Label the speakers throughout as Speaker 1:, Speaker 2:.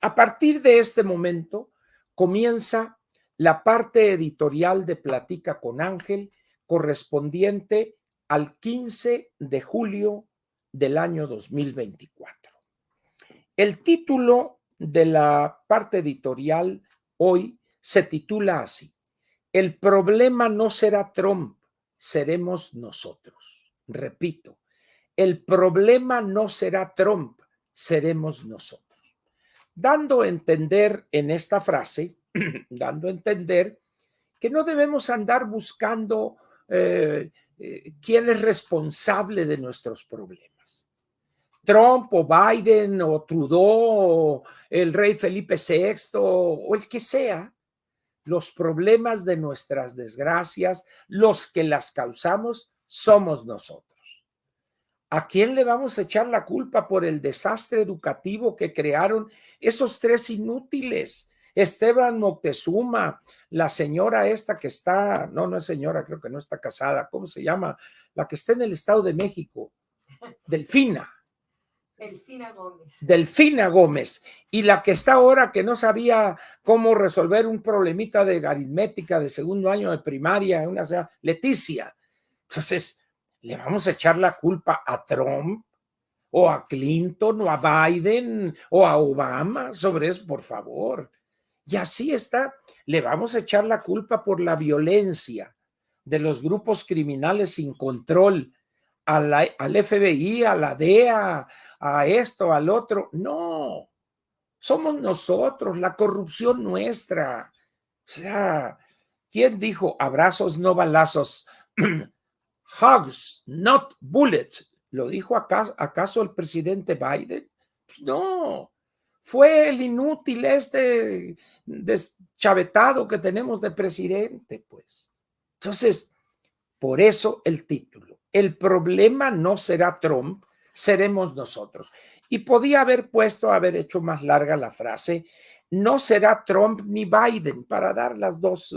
Speaker 1: A partir de este momento comienza la parte editorial de Platica con Ángel, correspondiente al 15 de julio del año 2024. El título de la parte editorial hoy se titula así: El problema no será Trump, seremos nosotros. Repito, el problema no será Trump, seremos nosotros. Dando a entender en esta frase, dando a entender que no debemos andar buscando quién es responsable de nuestros problemas. Trump o Biden o Trudeau o el rey Felipe VI o el que sea. Los problemas de nuestras desgracias, los que las causamos, somos nosotros. ¿A quién le vamos a echar la culpa por el desastre educativo que crearon esos tres inútiles? Esteban Moctezuma, la señora esta que está, no es señora, creo que no está casada, ¿cómo se llama? La que está en el Estado de México, Delfina.
Speaker 2: Delfina Gómez.
Speaker 1: Delfina Gómez. Y la que está ahora que no sabía cómo resolver un problemita de aritmética de segundo año de primaria, una sea Leticia. Entonces, ¿le vamos a echar la culpa a Trump o a Clinton o a Biden o a Obama sobre eso? Por favor. Y así está. Le vamos a echar la culpa por la violencia de los grupos criminales sin control al FBI, a la DEA, a esto, al otro. No, somos nosotros, la corrupción nuestra. O sea, ¿quién dijo abrazos, no balazos? Hugs, not bullets. ¿Lo dijo acaso el presidente Biden? Pues no, fue el inútil este deschavetado que tenemos de presidente, pues. Entonces, por eso el título. El problema no será Trump, seremos nosotros. Y podía haber hecho más larga la frase, no será Trump ni Biden, para dar las dos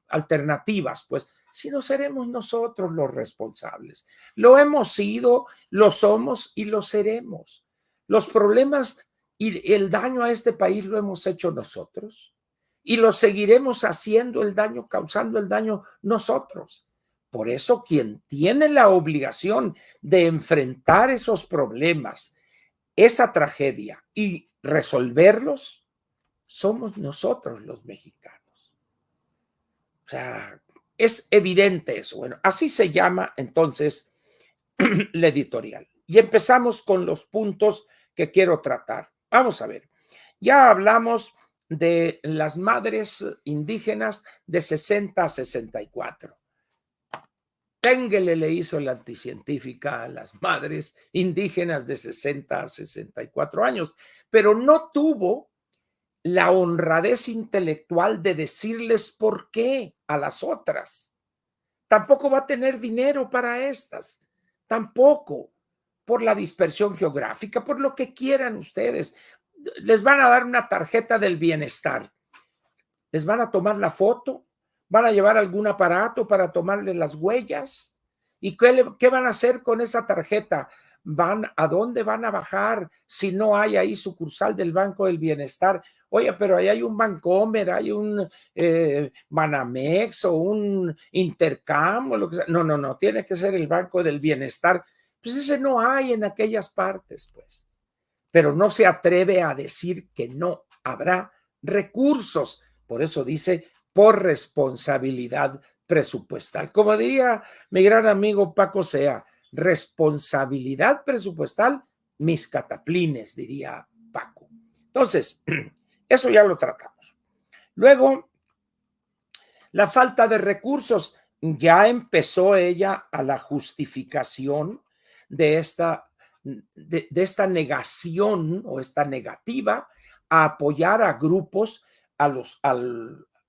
Speaker 1: alternativas, pues, sino seremos nosotros los responsables. Lo hemos sido, lo somos y lo seremos. Los problemas y el daño a este país lo hemos hecho nosotros. Y lo seguiremos haciendo el daño, causando el daño nosotros. Por eso quien tiene la obligación de enfrentar esos problemas, esa tragedia y resolverlos, somos nosotros los mexicanos. O sea, es evidente eso. Bueno, así se llama entonces la editorial. Y empezamos con los puntos que quiero tratar. Vamos a ver. Ya hablamos de las madres indígenas de 60 a 64. Tengele le hizo la anticientífica a las madres indígenas de 60 a 64 años, pero no tuvo la honradez intelectual de decirles por qué a las otras. Tampoco va a tener dinero para estas, tampoco, por la dispersión geográfica, por lo que quieran ustedes. Les van a dar una tarjeta del bienestar, les van a tomar la foto, van a llevar algún aparato para tomarle las huellas. ¿Y qué van a hacer con esa tarjeta? ¿A dónde van a bajar si no hay ahí sucursal del Banco del Bienestar? Oye, pero ahí hay un Bancomer, hay un Banamex o un Intercam o lo que sea. No, tiene que ser el Banco del Bienestar. Pues ese no hay en aquellas partes, pues. Pero no se atreve a decir que no habrá recursos. Por eso dice, por responsabilidad presupuestal. Como diría mi gran amigo Paco Sea, responsabilidad presupuestal, mis cataplines, diría Paco. Entonces, eso ya lo tratamos. Luego, la falta de recursos. Ya empezó ella a la justificación de esta negación o esta negativa a apoyar a grupos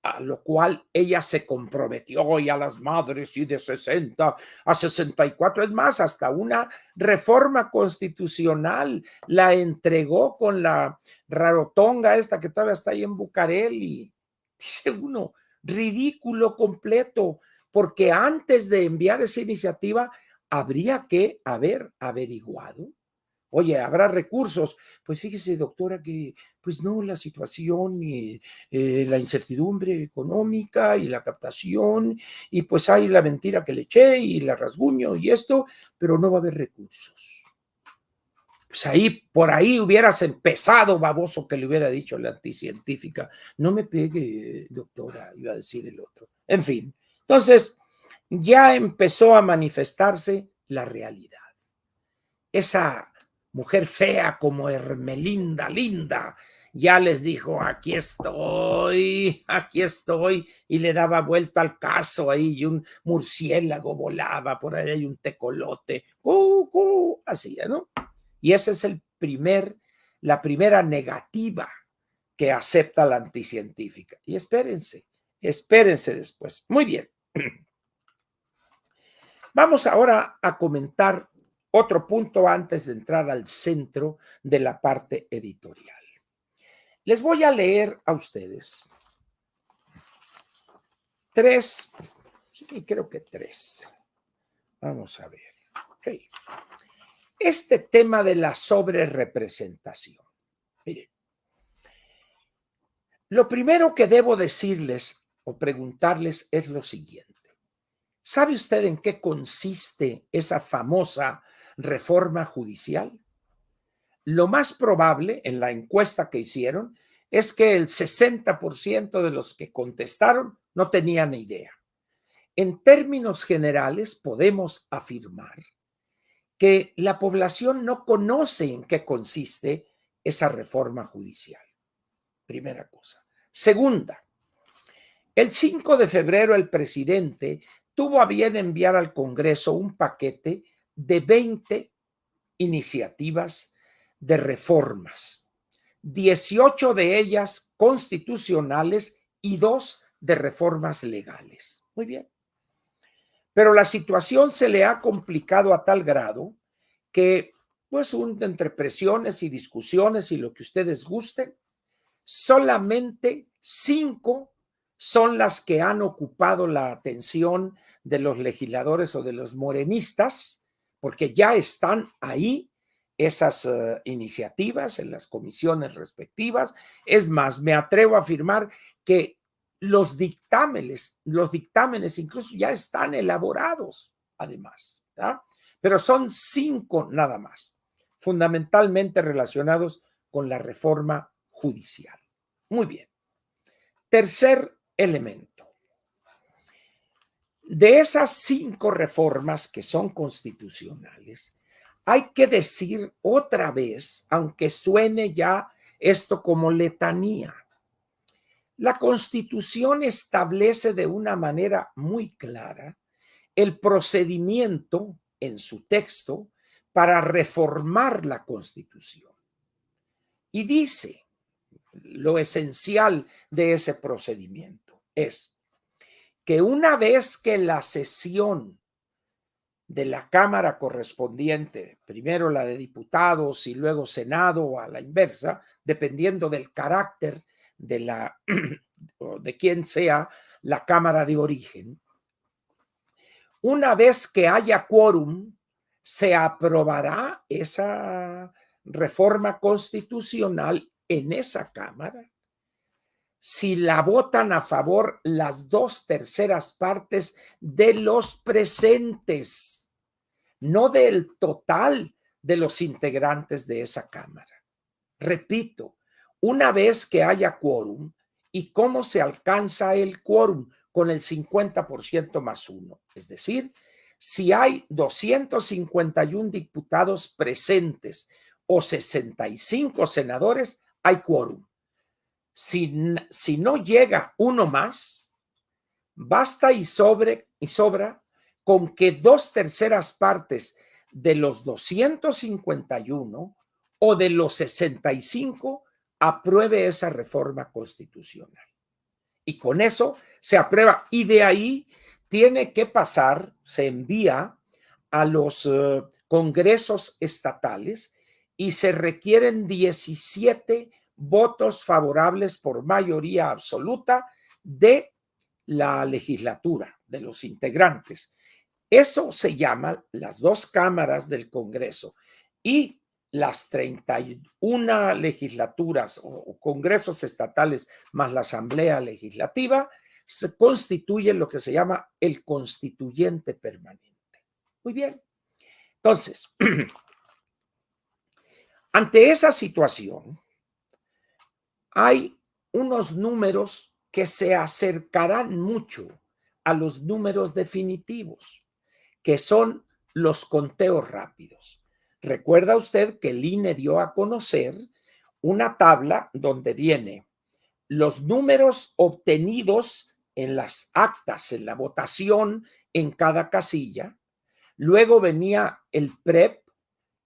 Speaker 1: a lo cual ella se comprometió, y a las madres y de 60 a 64, es más, hasta una reforma constitucional la entregó con la rarotonga esta que todavía está ahí en Bucareli. Dice uno, ridículo completo, porque antes de enviar esa iniciativa habría que haber averiguado Oye, ¿habrá recursos? Pues fíjese, doctora, que pues no, la situación y la incertidumbre económica y la captación, y pues hay la mentira que le eché y la rasguño y esto, pero no va a haber recursos. Pues ahí, por ahí hubieras empezado, baboso, que le hubiera dicho la anticientífica. No me pegue, doctora, iba a decir el otro. En fin, entonces ya empezó a manifestarse la realidad. Esa mujer fea como Hermelinda Linda ya les dijo, aquí estoy, y le daba vuelta al caso ahí, y un murciélago volaba por ahí, y un tecolote, hacía, ¿no? Y esa es la primera negativa que acepta la anticientífica. Y espérense después. Muy bien. Vamos ahora a comentar otro punto antes de entrar al centro de la parte editorial. Les voy a leer a ustedes creo que tres. Vamos a ver. Sí. Este tema de la sobrerepresentación. Miren, lo primero que debo decirles o preguntarles es lo siguiente. ¿Sabe usted en qué consiste esa famosa reforma judicial? Lo más probable en la encuesta que hicieron es que el 60% de los que contestaron no tenían idea. En términos generales, podemos afirmar que la población no conoce en qué consiste esa reforma judicial. Primera cosa. Segunda, el 5 de febrero el presidente tuvo a bien enviar al Congreso un paquete de 20 iniciativas de reformas, 18 de ellas constitucionales y 2 de reformas legales. Muy bien. Pero la situación se le ha complicado a tal grado que, pues, entre presiones y discusiones y lo que ustedes gusten, solamente 5 son las que han ocupado la atención de los legisladores o de los morenistas, porque ya están ahí esas iniciativas en las comisiones respectivas. Es más, me atrevo a afirmar que los dictámenes incluso ya están elaborados, además, ¿verdad? Pero son 5 nada más, fundamentalmente relacionados con la reforma judicial. Muy bien. Tercer elemento. De esas 5 reformas que son constitucionales, hay que decir otra vez, aunque suene ya esto como letanía, la Constitución establece de una manera muy clara el procedimiento en su texto para reformar la Constitución. Y dice, lo esencial de ese procedimiento es que una vez que la sesión de la Cámara correspondiente, primero la de diputados y luego Senado o a la inversa, dependiendo del carácter de quien sea la Cámara de origen, una vez que haya quórum, se aprobará esa reforma constitucional en esa Cámara si la votan a favor las 2/3 partes de los presentes, no del total de los integrantes de esa Cámara. Repito, una vez que haya quórum, ¿y cómo se alcanza el quórum? Con el 50% más 1. Es decir, si hay 251 diputados presentes o 65 senadores, hay quórum. Si no llega uno más, basta y sobra con que 2/3 partes de los 251 o de los 65 apruebe esa reforma constitucional. Y con eso se aprueba. Y de ahí tiene que pasar, se envía a los congresos estatales y se requieren 17 votos favorables por mayoría absoluta de la legislatura, de los integrantes. Eso se llama las 2 cámaras del Congreso. Y las 31 legislaturas o congresos estatales más la Asamblea Legislativa, se constituye lo que se llama el constituyente permanente. Muy bien. Entonces, ante esa situación, hay unos números que se acercarán mucho a los números definitivos, que son los conteos rápidos. Recuerda usted que el INE dio a conocer una tabla donde viene los números obtenidos en las actas, en la votación en cada casilla, luego venía el PREP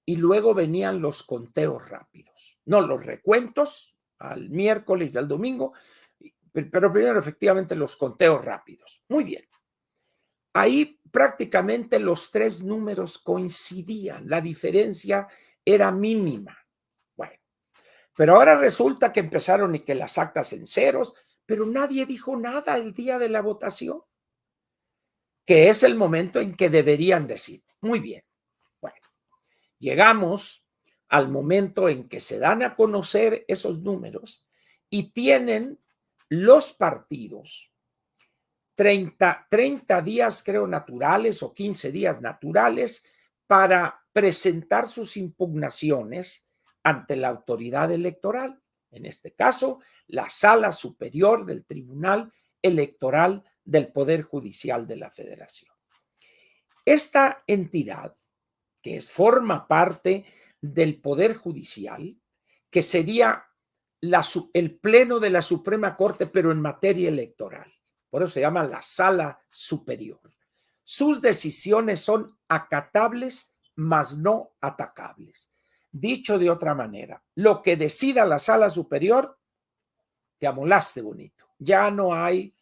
Speaker 1: y luego venían los conteos rápidos. No, los recuentos al miércoles y al domingo, pero primero efectivamente los conteos rápidos. Muy bien. Ahí prácticamente los tres números coincidían, la diferencia era mínima. Bueno, pero ahora resulta que empezaron y que las actas en ceros, pero nadie dijo nada el día de la votación, que es el momento en que deberían decir. Muy bien, bueno, llegamos al momento en que se dan a conocer esos números y tienen los partidos 30 días, creo, naturales o 15 días naturales para presentar sus impugnaciones ante la autoridad electoral, en este caso, la Sala Superior del Tribunal Electoral del Poder Judicial de la Federación. Esta entidad, que forma parte del Poder Judicial, que sería el Pleno de la Suprema Corte, pero en materia electoral. Por eso se llama la Sala Superior. Sus decisiones son acatables, mas no atacables. Dicho de otra manera, lo que decida la Sala Superior, te amolaste bonito. Ya no hay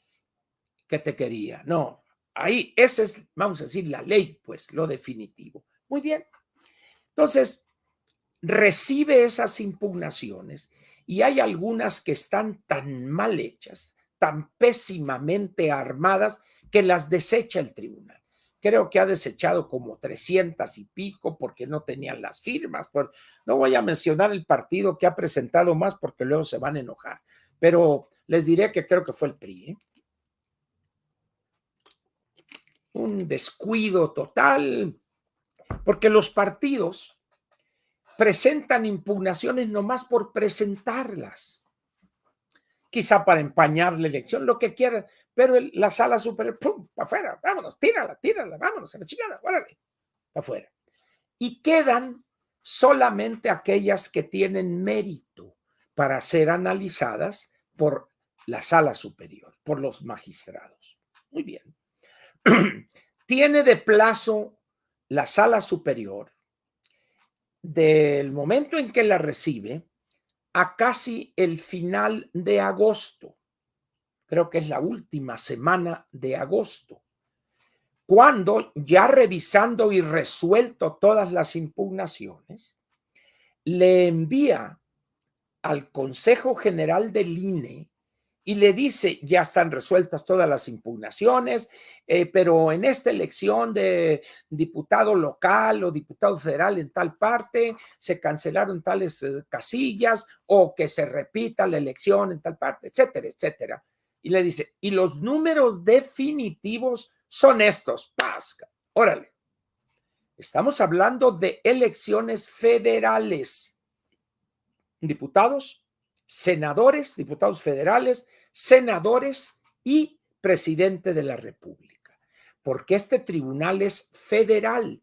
Speaker 1: que te quería. No, ahí esa es, vamos a decir, la ley, pues, lo definitivo. Muy bien. Entonces, recibe esas impugnaciones y hay algunas que están tan mal hechas, tan pésimamente armadas, que las desecha el tribunal. Creo que ha desechado como 300 y pico porque no tenían las firmas. No voy a mencionar el partido que ha presentado más porque luego se van a enojar, pero les diré que creo que fue el PRI, ¿eh? Un descuido total, porque los partidos presentan impugnaciones nomás por presentarlas, quizá para empañar la elección, lo que quieran, pero la Sala Superior, ¡pum!, para afuera, vámonos, tírala, vámonos, a la chingada, órale, para afuera. Y quedan solamente aquellas que tienen mérito para ser analizadas por la Sala Superior, por los magistrados. Muy bien. Tiene de plazo la Sala Superior del momento en que la recibe a casi el final de agosto. Creo que es la última semana de agosto, cuando ya revisando y resuelto todas las impugnaciones, le envía al Consejo General del INE y le dice, ya están resueltas todas las impugnaciones, pero en esta elección de diputado local o diputado federal en tal parte, se cancelaron tales casillas o que se repita la elección en tal parte, etcétera, etcétera. Y le dice, y los números definitivos son estos. ¡Pasca! Órale. Estamos hablando de elecciones federales. Diputados, senadores, diputados federales, senadores y presidente de la República, porque este tribunal es federal.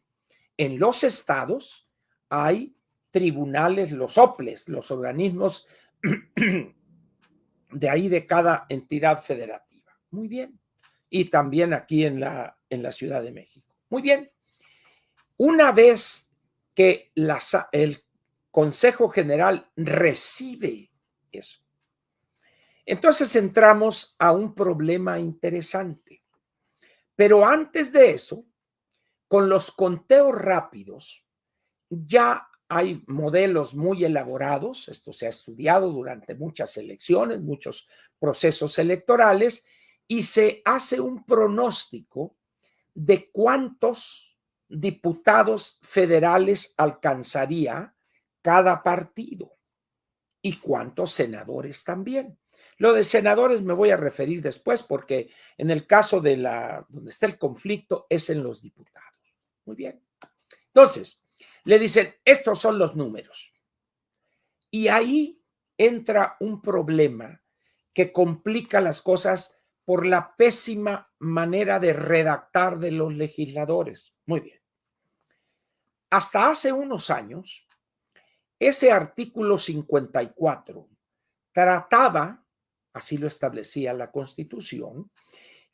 Speaker 1: En los estados hay tribunales, los OPLES, los organismos de ahí de cada entidad federativa. Muy bien. Y también aquí en la Ciudad de México. Muy bien. Una vez que el Consejo General recibe eso, entonces entramos a un problema interesante. Pero antes de eso, con los conteos rápidos, ya hay modelos muy elaborados, esto se ha estudiado durante muchas elecciones, muchos procesos electorales, y se hace un pronóstico de cuántos diputados federales alcanzaría cada partido y cuántos senadores también. Lo de senadores me voy a referir después porque en el caso de donde está el conflicto es en los diputados. Muy bien. Entonces, le dicen, estos son los números. Y ahí entra un problema que complica las cosas por la pésima manera de redactar de los legisladores. Muy bien. Hasta hace unos años, ese artículo 54 trataba, así lo establecía la Constitución,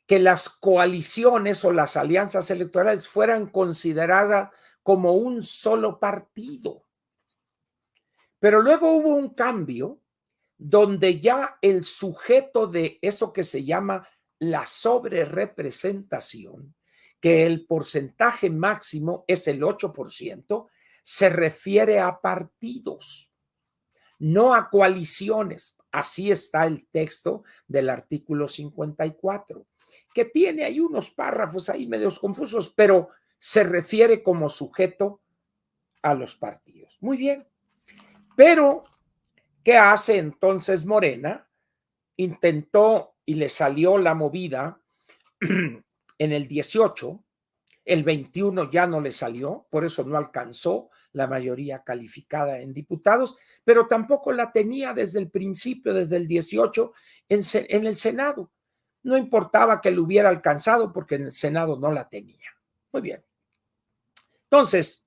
Speaker 1: que las coaliciones o las alianzas electorales fueran consideradas como un solo partido. Pero luego hubo un cambio donde ya el sujeto de eso que se llama la sobrerepresentación, que el porcentaje máximo es el 8%, se refiere a partidos, no a coaliciones. Así está el texto del artículo 54, que tiene ahí unos párrafos ahí medios confusos, pero se refiere como sujeto a los partidos. Muy bien. Pero, ¿qué hace entonces Morena? Intentó y le salió la movida en el 18, el 21 ya no le salió, por eso no alcanzó la mayoría calificada en diputados, pero tampoco la tenía desde el principio, desde el 18 en el Senado. No importaba que lo hubiera alcanzado porque en el Senado no la tenía. Muy bien. Entonces,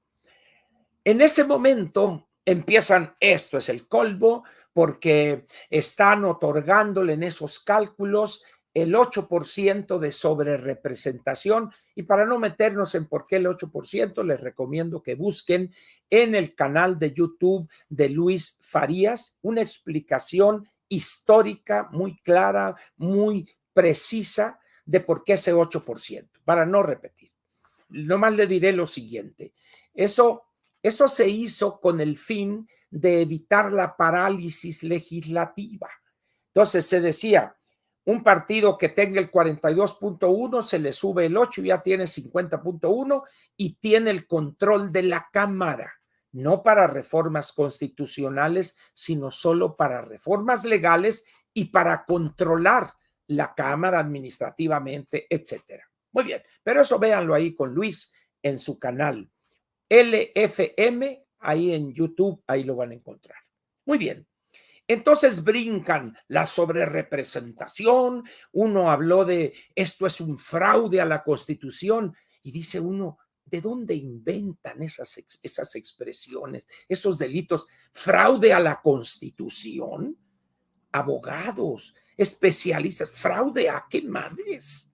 Speaker 1: en ese momento empiezan, esto es el colmo, porque están otorgándole en esos cálculos el 8% de sobrerepresentación, y para no meternos en por qué el 8%, les recomiendo que busquen en el canal de YouTube de Luis Farías una explicación histórica muy clara, muy precisa de por qué ese 8%, para no repetir. Nomás le diré lo siguiente, eso se hizo con el fin de evitar la parálisis legislativa. Entonces se decía, un partido que tenga el 42.1 se le sube el 8 y ya tiene 50.1 y tiene el control de la Cámara, no para reformas constitucionales, sino solo para reformas legales y para controlar la Cámara administrativamente, etcétera. Muy bien, pero eso véanlo ahí con Luis en su canal. LFM, ahí en YouTube, ahí lo van a encontrar. Muy bien. Entonces brincan la sobrerepresentación, uno habló de esto es un fraude a la Constitución y dice uno, ¿de dónde inventan esas expresiones, esos delitos? ¿Fraude a la Constitución? Abogados, especialistas, ¿fraude a qué madres?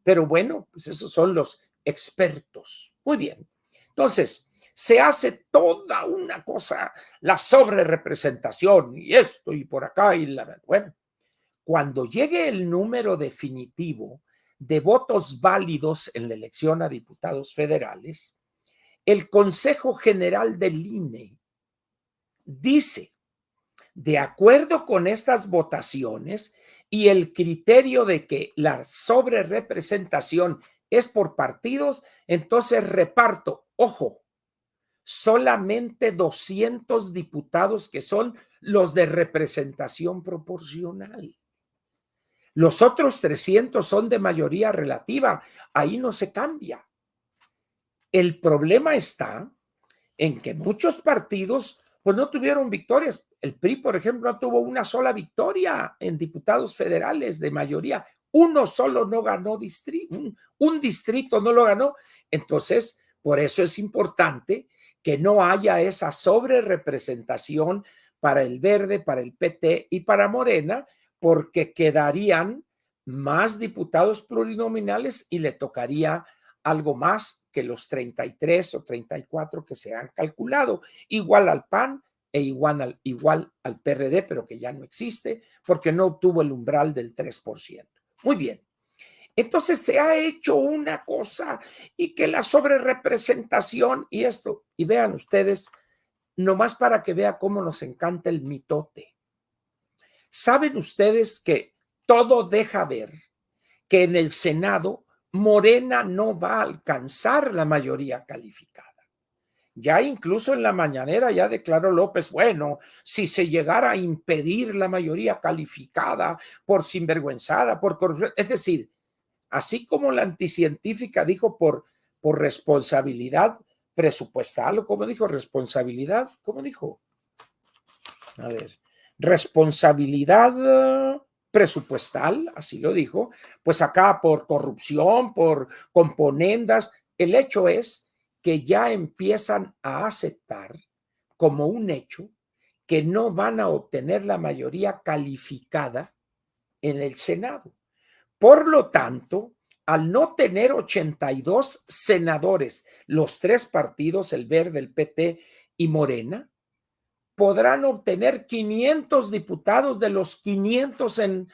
Speaker 1: Pero bueno, pues esos son los expertos. Muy bien. Entonces, se hace toda una cosa, la sobrerepresentación y esto y por acá y bueno, cuando llegue el número definitivo de votos válidos en la elección a diputados federales, el Consejo General del INE dice, de acuerdo con estas votaciones y el criterio de que la sobrerepresentación es por partidos, entonces reparto, ojo, solamente 200 diputados que son los de representación proporcional. Los otros 300 son de mayoría relativa, ahí no se cambia. El problema está en que muchos partidos pues no tuvieron victorias. El PRI, por ejemplo, no tuvo una sola victoria en diputados federales de mayoría. Uno solo no ganó distrito, un distrito no lo ganó. Entonces, por eso es importante que no haya esa sobrerepresentación para el Verde, para el PT y para Morena, porque quedarían más diputados plurinominales y le tocaría algo más que los 33 o 34 que se han calculado, igual al PAN e igual al PRD, pero que ya no existe porque no obtuvo el umbral del 3%. Muy bien. Entonces se ha hecho una cosa y que la sobrerepresentación y esto, y vean ustedes, nomás para que vean cómo nos encanta el mitote. ¿Saben ustedes que todo deja ver que en el Senado Morena no va a alcanzar la mayoría calificada? Ya incluso en la mañanera ya declaró López, bueno, si se llegara a impedir la mayoría calificada por sinvergüenzada, por corrupción, es decir, así como la anticientífica dijo por responsabilidad presupuestal, o como dijo, responsabilidad, ¿cómo dijo? A ver, responsabilidad presupuestal, así lo dijo, pues acá por corrupción, por componendas, el hecho es que ya empiezan a aceptar como un hecho que no van a obtener la mayoría calificada en el Senado. Por lo tanto, al no tener 82 senadores, los tres partidos, el Verde, el PT y Morena, podrán obtener 500 diputados de los 500 en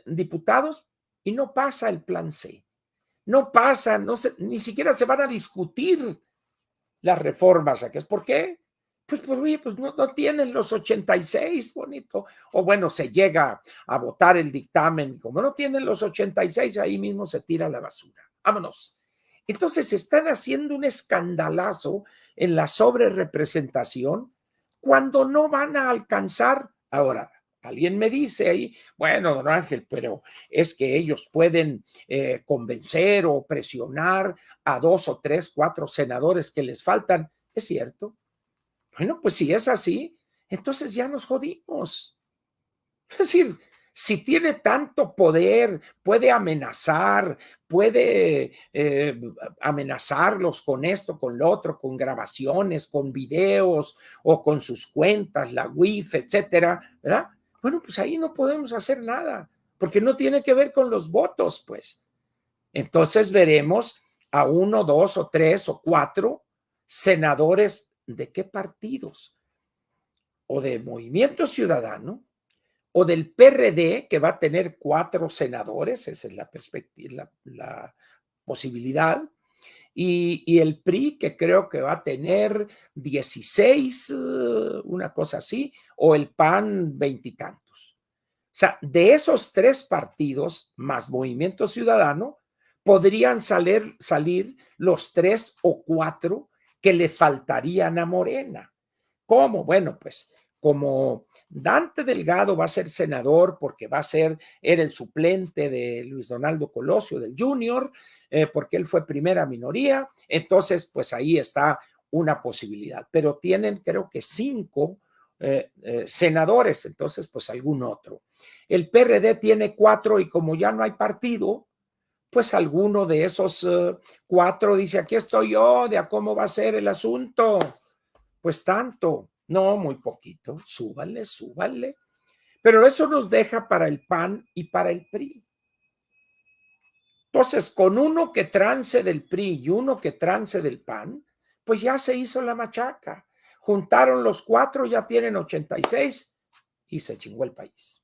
Speaker 1: diputados y no pasa el plan C. No pasa, ni siquiera se van a discutir las reformas. ¿Por qué? Pues oye, pues no tienen los 86, bonito. O bueno, se llega a votar el dictamen. Como no tienen los 86, ahí mismo se tira a la basura. Vámonos. Entonces están haciendo un escandalazo en la sobrerepresentación cuando no van a alcanzar. Ahora, alguien me dice ahí, bueno, don Ángel, pero es que ellos pueden convencer o presionar a 2 o 3, 4 senadores que les faltan. ¿Es cierto? Bueno, pues si es así, entonces ya nos jodimos. Es decir, si tiene tanto poder, puede amenazar, puede amenazarlos con esto, con lo otro, con grabaciones, con videos o con sus cuentas, la WIF, etcétera, ¿verdad? Bueno, pues ahí no podemos hacer nada, porque no tiene que ver con los votos, pues. Entonces veremos a 1, 2 o 3 o 4 senadores de qué partidos, o de Movimiento Ciudadano, o del PRD, que va a tener 4 senadores, esa es la perspectiva, la posibilidad, y el PRI, que creo que va a tener 16, una cosa así, o el PAN, 20 y tantos. O sea, de esos 3 partidos, más Movimiento Ciudadano, podrían salir los 3 o 4 que le faltarían a Morena. ¿Cómo? Bueno, pues como Dante Delgado va a ser senador porque era el suplente de Luis Donaldo Colosio, del Junior, porque él fue primera minoría, entonces pues ahí está una posibilidad, pero tienen creo que 5 senadores, entonces pues algún otro. El PRD tiene 4 y como ya no hay partido, pues alguno de esos 4 dice, aquí estoy yo, de a cómo va a ser el asunto. Pues tanto, no, muy poquito, súbanle, súbanle. Pero eso nos deja para el PAN y para el PRI. Entonces, con uno que trance del PRI y uno que trance del PAN, pues ya se hizo la machaca. Juntaron los 4, ya tienen 86 y se chingó el país.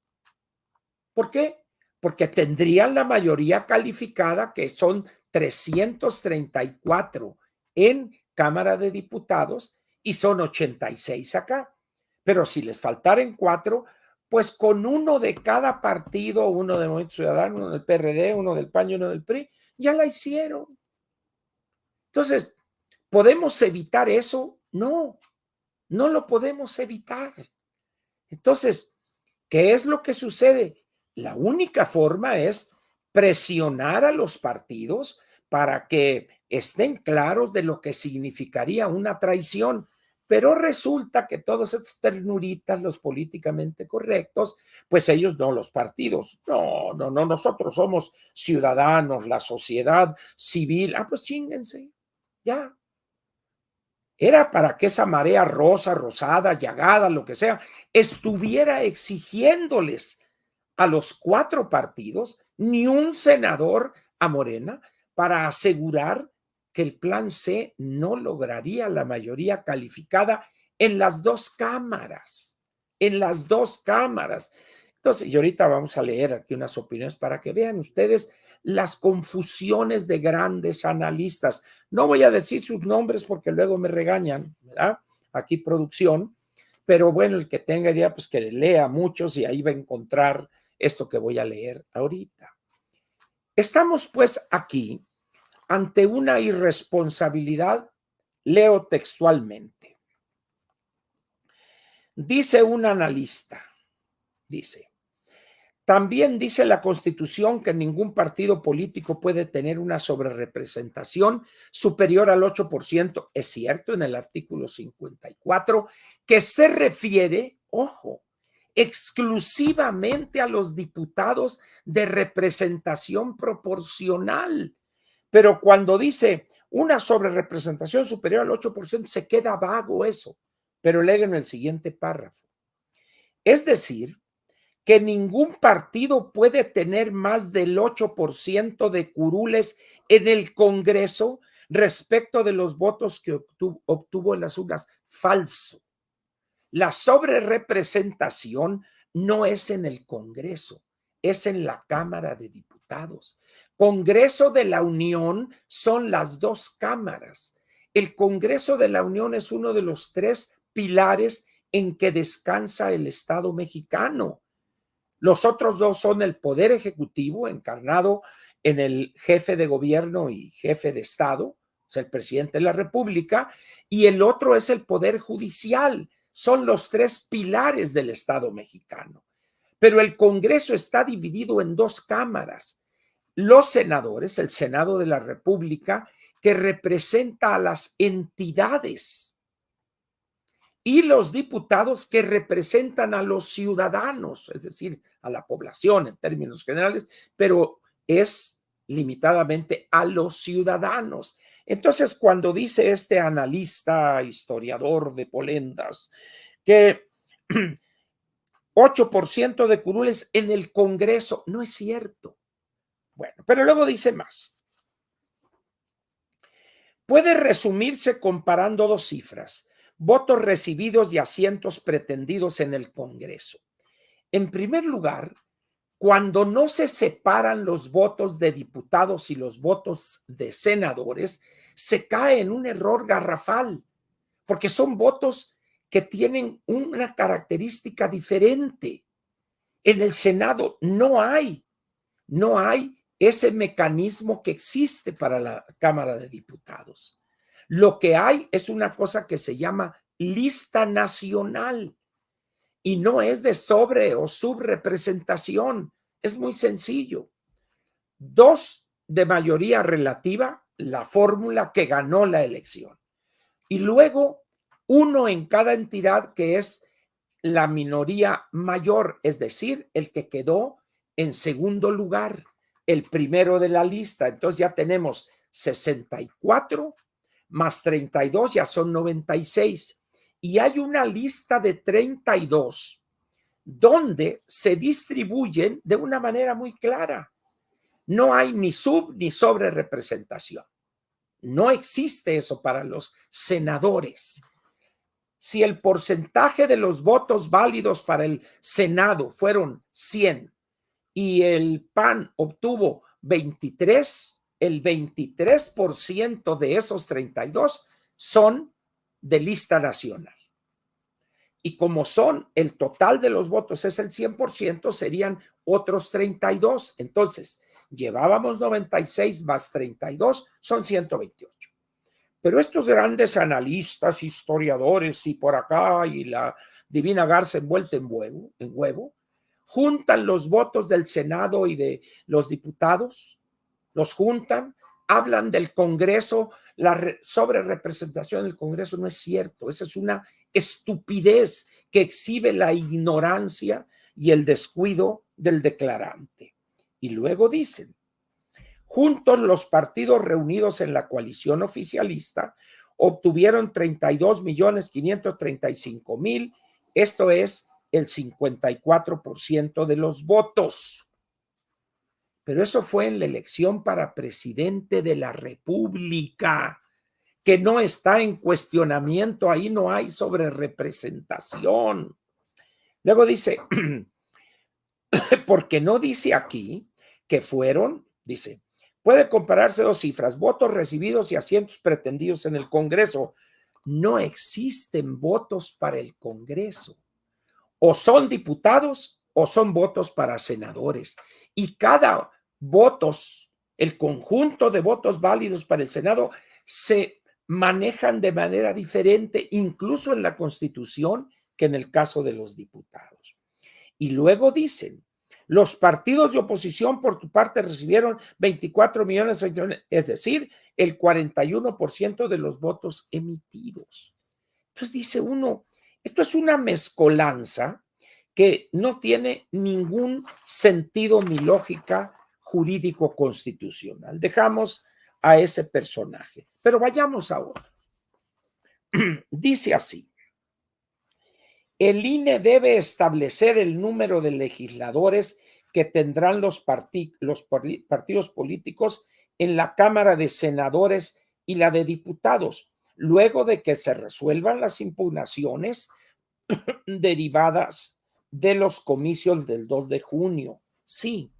Speaker 1: ¿Por qué? Porque tendrían la mayoría calificada, que son 334 en Cámara de Diputados y son 86 acá. Pero si les faltaran 4, pues con uno de cada partido, uno de Movimiento Ciudadano, uno del PRD, uno del PAN y uno del PRI, ya la hicieron. Entonces, ¿podemos evitar eso? No, no lo podemos evitar. Entonces, ¿qué es lo que sucede? La única forma es presionar a los partidos para que estén claros de lo que significaría una traición. Pero resulta que todos estos ternuritas, los políticamente correctos, pues ellos no, los partidos. No, no, no, nosotros somos ciudadanos, la sociedad civil. Ah, pues chínguense, ya. Era para que esa marea rosa, rosada, llagada, lo que sea, estuviera exigiéndoles a los 4 partidos, ni un senador a Morena, para asegurar que el plan C no lograría la mayoría calificada en las 2 cámaras, en las 2 cámaras. Entonces, y ahorita vamos a leer aquí unas opiniones para que vean ustedes las confusiones de grandes analistas. No voy a decir sus nombres porque luego me regañan, ¿verdad? Aquí producción, pero bueno, el que tenga idea, pues que lea muchos y ahí va a encontrar esto que voy a leer ahorita. Estamos pues aquí ante una irresponsabilidad leo textualmente. Dice un analista, dice, también dice la Constitución que ningún partido político puede tener una sobrerepresentación superior al 8%. Es cierto, en el artículo 54, que se refiere, ojo, exclusivamente a los diputados de representación proporcional. Pero cuando dice una sobrerepresentación superior al 8%, se queda vago eso. Pero léen el siguiente párrafo. Es decir, que ningún partido puede tener más del 8% de curules en el Congreso respecto de los votos que obtuvo en las urnas. Falso. La sobrerepresentación no es en el Congreso, es en la Cámara de Diputados. Congreso de la Unión son las dos cámaras. El Congreso de la Unión es uno de los tres pilares en que descansa el Estado mexicano. Los otros dos son el Poder Ejecutivo, encarnado en el jefe de gobierno y jefe de Estado, es el presidente de la República, y el otro es el Poder Judicial. Son los tres pilares del Estado mexicano. Pero el Congreso está dividido en dos cámaras. Los senadores, el Senado de la República, que representa a las entidades, y los diputados que representan a los ciudadanos, es decir, a la población en términos generales, pero es limitadamente a los ciudadanos. Entonces, cuando dice este analista, historiador de Polendas, que 8% de curules en el Congreso, no es cierto. Bueno, pero luego dice más. Puede resumirse comparando dos cifras: votos recibidos y asientos pretendidos en el Congreso. En primer lugar, cuando no se separan los votos de diputados y los votos de senadores, se cae en un error garrafal, porque son votos que tienen una característica diferente. En el Senado no hay ese mecanismo que existe para la Cámara de Diputados. Lo que hay es una cosa que se llama lista nacional y no es de sobre o subrepresentación. Es muy sencillo. 2 de mayoría relativa, la fórmula que ganó la elección. Y luego 1 en cada entidad, que es la minoría mayor, es decir, el que quedó en segundo lugar, el primero de la lista. Entonces ya tenemos 64 más 32, ya son 96. Y hay una lista de 32 donde se distribuyen de una manera muy clara. No hay ni sub ni sobre representación. No existe eso para los senadores. Si el porcentaje de los votos válidos para el Senado fueron 100 y el PAN obtuvo 23, el 23% de esos 32 son de lista nacional. Y como son el total de los votos es el 100%, serían otros 32. Entonces, llevábamos 96 más 32, son 128. Pero estos grandes analistas, historiadores y por acá, y la divina garza envuelta en huevo, juntan los votos del Senado y de los diputados, los juntan, hablan del Congreso, la sobrerepresentación del Congreso no es cierto. Esa es una estupidez que exhibe la ignorancia y el descuido del declarante. Y luego dicen: juntos los partidos reunidos en la coalición oficialista obtuvieron 32.535.000, esto es el 54% de los votos. Pero eso fue en la elección para presidente de la República, que no está en cuestionamiento, ahí no hay sobrerepresentación. Luego dice, porque no dice aquí que fueron, dice, puede compararse dos cifras: votos recibidos y asientos pretendidos en el Congreso. No existen votos para el Congreso. O son diputados o son votos para senadores. Y cada votos, el conjunto de votos válidos para el Senado se manejan de manera diferente, incluso en la Constitución, que en el caso de los diputados. Y luego dicen, los partidos de oposición por tu parte recibieron 24 millones, es decir, el 41% de los votos emitidos. Entonces dice uno, esto es una mezcolanza que no tiene ningún sentido ni lógica jurídico constitucional. Dejamos a ese personaje, pero vayamos a otro. Dice así, el INE debe establecer el número de legisladores que tendrán los partidos políticos en la Cámara de Senadores y la de Diputados, luego de que se resuelvan las impugnaciones derivadas de los comicios del 2 de junio. Sí,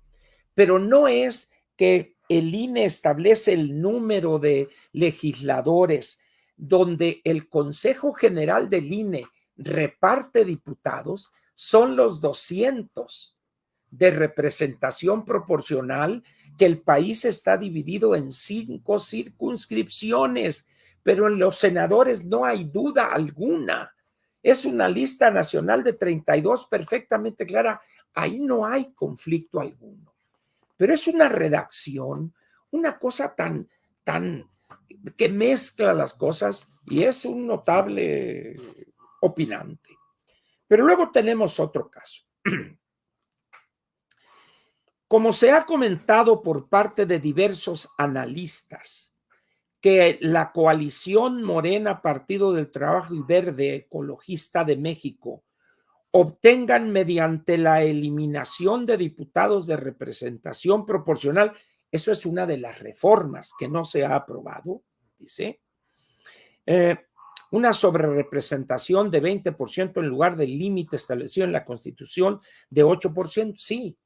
Speaker 1: pero no es que el INE establece el número de legisladores donde el Consejo General del INE reparte diputados, son los 200 de representación proporcional, que el país está dividido en 5 circunscripciones, pero en los senadores no hay duda alguna. Es una lista nacional de 32 perfectamente clara. Ahí no hay conflicto alguno. Pero es una redacción, una cosa tan que mezcla las cosas y es un notable opinante. Pero luego tenemos otro caso. Como se ha comentado por parte de diversos analistas, que la coalición Morena, Partido del Trabajo y Verde Ecologista de México obtengan mediante la eliminación de diputados de representación proporcional, eso es una de las reformas que no se ha aprobado, dice, una sobrerepresentación de 20% en lugar del límite establecido en la Constitución de 8%, sí.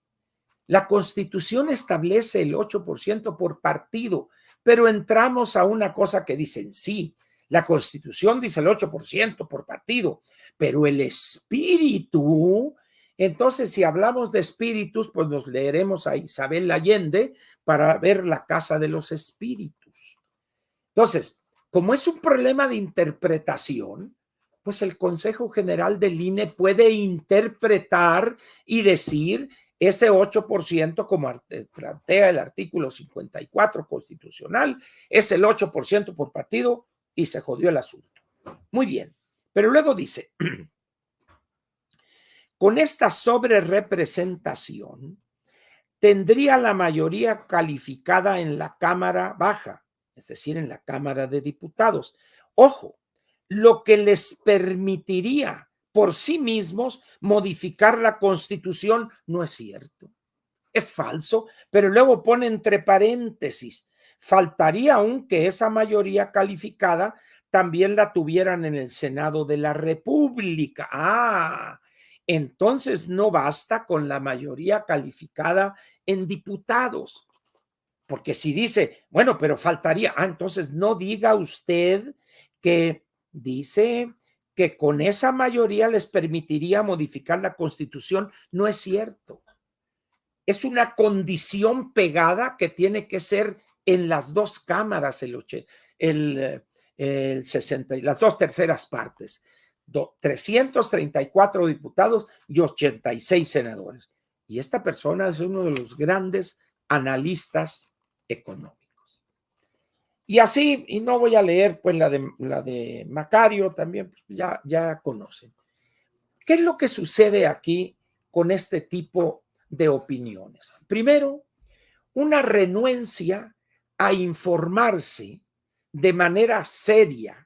Speaker 1: La Constitución establece el 8% por partido, pero entramos a una cosa que dicen, sí, la Constitución dice el 8% por partido, pero el espíritu, entonces si hablamos de espíritus, pues nos leeremos a Isabel Allende para ver La Casa de los Espíritus. Entonces, como es un problema de interpretación, pues el Consejo General del INE puede interpretar y decir ese 8%, como plantea el artículo 54 constitucional, es el 8% por partido y se jodió el asunto. Muy bien, pero luego dice, con esta sobrerepresentación tendría la mayoría calificada en la Cámara Baja, es decir, en la Cámara de Diputados. Ojo, lo que les permitiría por sí mismos modificar la Constitución no es cierto. Es falso, pero luego pone entre paréntesis, faltaría aún que esa mayoría calificada también la tuvieran en el Senado de la República. Entonces no basta con la mayoría calificada en diputados, porque si dice, bueno, pero faltaría, entonces no diga usted que dice que con esa mayoría les permitiría modificar la Constitución. No es cierto. Es una condición pegada que tiene que ser en las dos cámaras, el 60, las 2/3 partes, 334 diputados y 86 senadores. Y esta persona es uno de los grandes analistas económicos. Y así, y no voy a leer pues la de Macario, también pues, ya conocen. ¿Qué es lo que sucede aquí con este tipo de opiniones? Primero, una renuencia a informarse de manera seria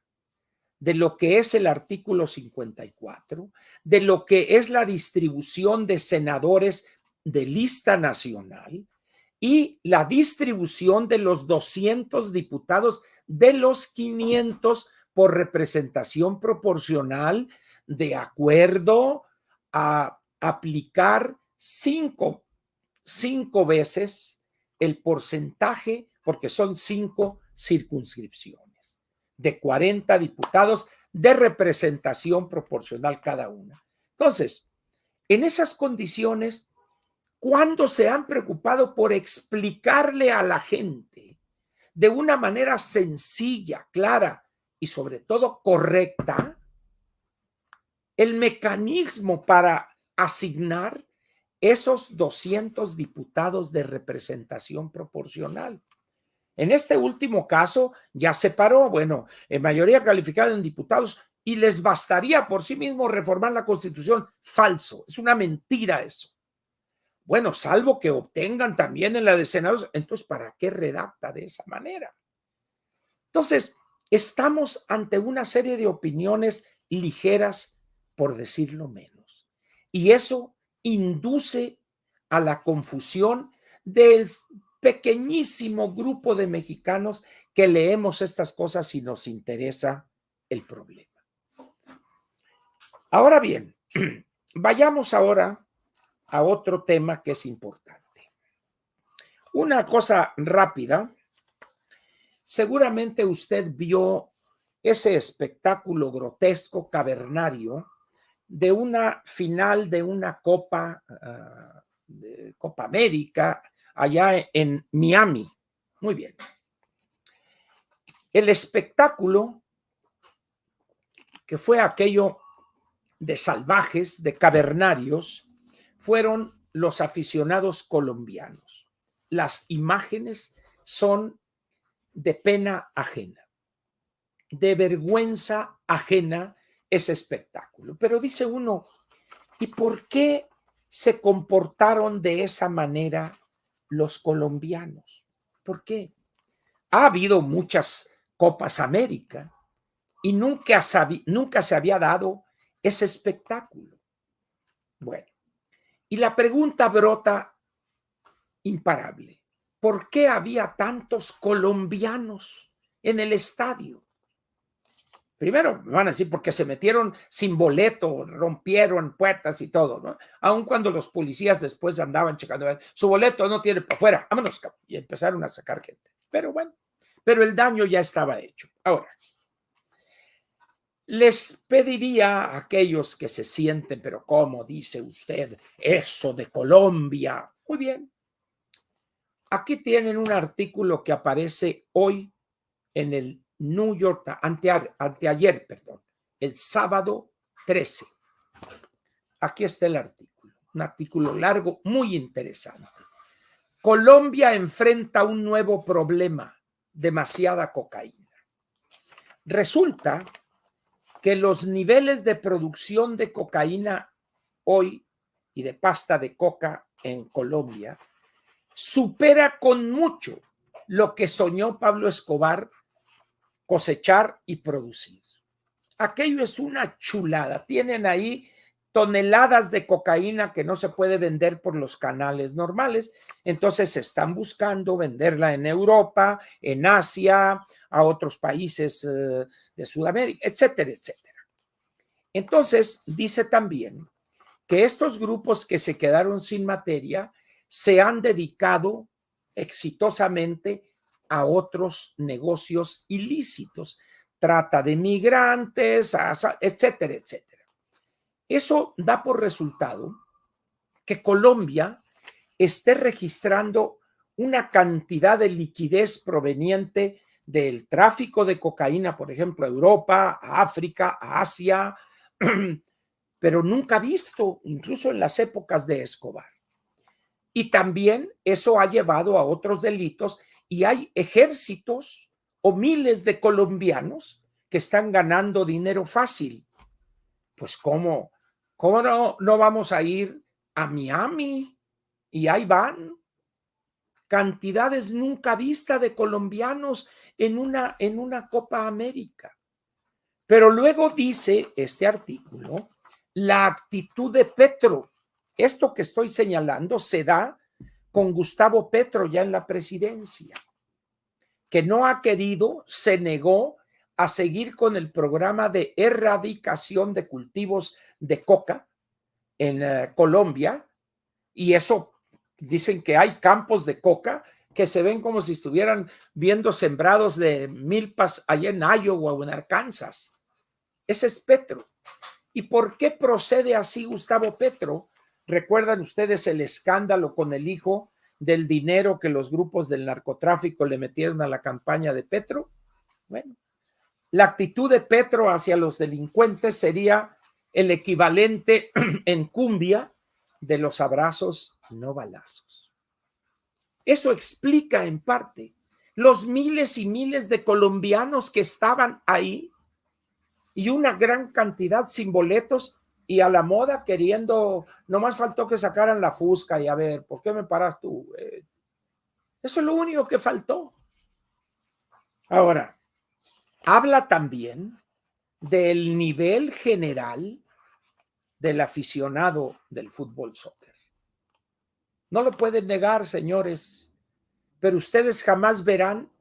Speaker 1: de lo que es el artículo 54, de lo que es la distribución de senadores de lista nacional y la distribución de los 200 diputados de los 500 por representación proporcional, de acuerdo a aplicar cinco veces el porcentaje, porque son 5 circunscripciones de 40 diputados de representación proporcional cada una. Entonces, en esas condiciones, ¿cuándo se han preocupado por explicarle a la gente de una manera sencilla, clara, y sobre todo correcta el mecanismo para asignar esos 200 diputados de representación proporcional. En este último caso ya se paró, bueno, en mayoría calificada en diputados y les bastaría por sí mismo reformar la Constitución. Falso, es una mentira eso. Bueno, salvo que obtengan también en la de senados, entonces ¿para qué redacta de esa manera? Entonces, estamos ante una serie de opiniones ligeras, por decirlo menos. Y eso induce a la confusión del pequeñísimo grupo de mexicanos que leemos estas cosas y nos interesa el problema. Ahora bien, vayamos ahora a otro tema que es importante. Una cosa rápida. Seguramente usted vio ese espectáculo grotesco, cavernario, de una final de una Copa, de Copa América, allá en Miami. Muy bien. El espectáculo, que fue aquello de salvajes, de cavernarios, fueron los aficionados colombianos. Las imágenes son de pena ajena, de vergüenza ajena ese espectáculo. Pero dice uno, ¿y por qué se comportaron de esa manera los colombianos? ¿Por qué? Ha habido muchas Copas América y nunca se había dado ese espectáculo. Bueno, y la pregunta brota imparable. ¿Por qué había tantos colombianos en el estadio? Primero, me van a decir, porque se metieron sin boleto, rompieron puertas y todo, ¿no? Aun cuando los policías después andaban checando, su boleto no tiene para afuera, vámonos, y empezaron a sacar gente. Pero bueno, pero el daño ya estaba hecho. Ahora, les pediría a aquellos que se sienten, pero ¿cómo dice usted eso de Colombia? Muy bien. Aquí tienen un artículo que aparece hoy en el New York, anteayer, perdón, el sábado 13. Aquí está el artículo, un artículo largo, muy interesante. Colombia enfrenta un nuevo problema, demasiada cocaína. Resulta que los niveles de producción de cocaína hoy y de pasta de coca en Colombia supera con mucho lo que soñó Pablo Escobar cosechar y producir. Aquello es una chulada. Tienen ahí toneladas de cocaína que no se puede vender por los canales normales. Entonces están buscando venderla en Europa, en Asia, a otros países de Sudamérica, etcétera, etcétera. Entonces dice también que estos grupos que se quedaron sin materia se han dedicado exitosamente a otros negocios ilícitos, trata de migrantes, etcétera, etcétera. Eso da por resultado que Colombia esté registrando una cantidad de liquidez proveniente del tráfico de cocaína, por ejemplo, a Europa, a África, a Asia, pero nunca visto, incluso en las épocas de Escobar. Y también eso ha llevado a otros delitos y hay ejércitos o miles de colombianos que están ganando dinero fácil. Pues ¿cómo no vamos a ir a Miami? Y ahí van cantidades nunca vistas de colombianos en una Copa América. Pero luego dice este artículo, la actitud de Petro. Esto que estoy señalando se da con Gustavo Petro ya en la presidencia, que no ha querido, se negó a seguir con el programa de erradicación de cultivos de coca en Colombia, y eso dicen que hay campos de coca que se ven como si estuvieran viendo sembrados de milpas allá en Iowa o en Arkansas. Ese es Petro. ¿Y por qué procede así Gustavo Petro? ¿Recuerdan ustedes el escándalo con el hijo del dinero que los grupos del narcotráfico le metieron a la campaña de Petro? Bueno, La actitud de Petro hacia los delincuentes sería el equivalente en cumbia de los abrazos, no balazos. Eso explica en parte los miles y miles de colombianos que estaban ahí y una gran cantidad sin boletos y a la moda queriendo, nomás faltó que sacaran la fusca y a ver, ¿por qué me paras tú? Eso es lo único que faltó. Ahora, habla también del nivel general del aficionado del fútbol soccer. No lo pueden negar, señores, pero ustedes jamás verán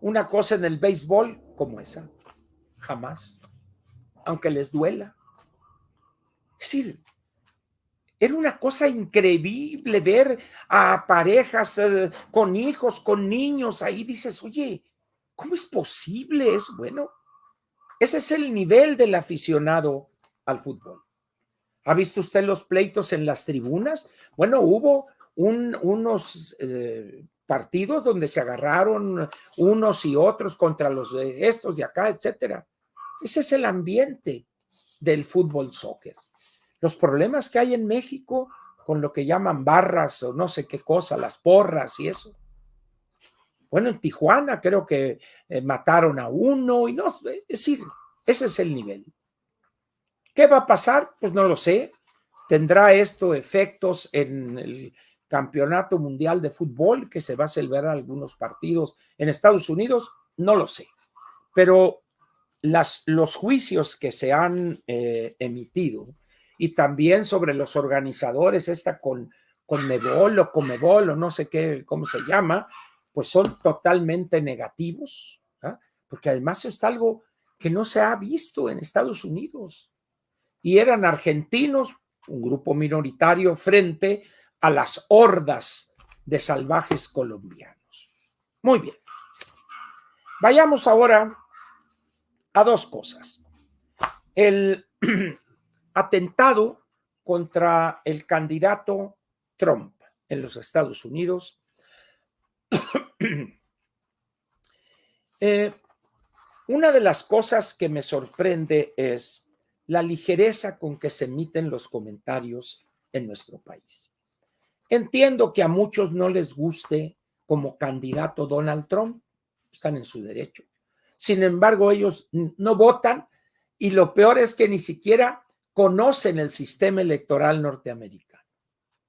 Speaker 1: una cosa en el béisbol como esa. Jamás. Aunque les duela. Es decir, era una cosa increíble ver a parejas con hijos, con niños. Ahí dices, oye, ¿cómo es posible eso? Bueno, ese es el nivel del aficionado al fútbol. ¿Ha visto usted los pleitos en las tribunas? Bueno, hubo unos partidos donde se agarraron unos y otros contra los de estos de acá, etcétera. Ese es el ambiente del fútbol soccer. Los problemas que hay en México con lo que llaman barras o no sé qué cosa, las porras y eso. Bueno, en Tijuana creo que mataron a uno y no, es decir, ese es el nivel. ¿Qué va a pasar? Pues no lo sé. ¿Tendrá esto efectos en el Campeonato Mundial de Fútbol que se va a celebrar algunos partidos en Estados Unidos? No lo sé. Pero los juicios que se han emitido y también sobre los organizadores, esta Conmebol o Comebol o no sé qué, cómo se llama, pues son totalmente negativos, ¿eh? Porque además es algo que no se ha visto en Estados Unidos. Y eran argentinos, un grupo minoritario, frente a las hordas de salvajes colombianos. Muy bien. Vayamos ahora a dos cosas. El atentado contra el candidato Trump en los Estados Unidos. Una de las cosas que me sorprende es la ligereza con que se emiten los comentarios en nuestro país. Entiendo que a muchos no les guste como candidato Donald Trump, están en su derecho. Sin embargo, ellos no votan y lo peor es que ni siquiera conocen el sistema electoral norteamericano.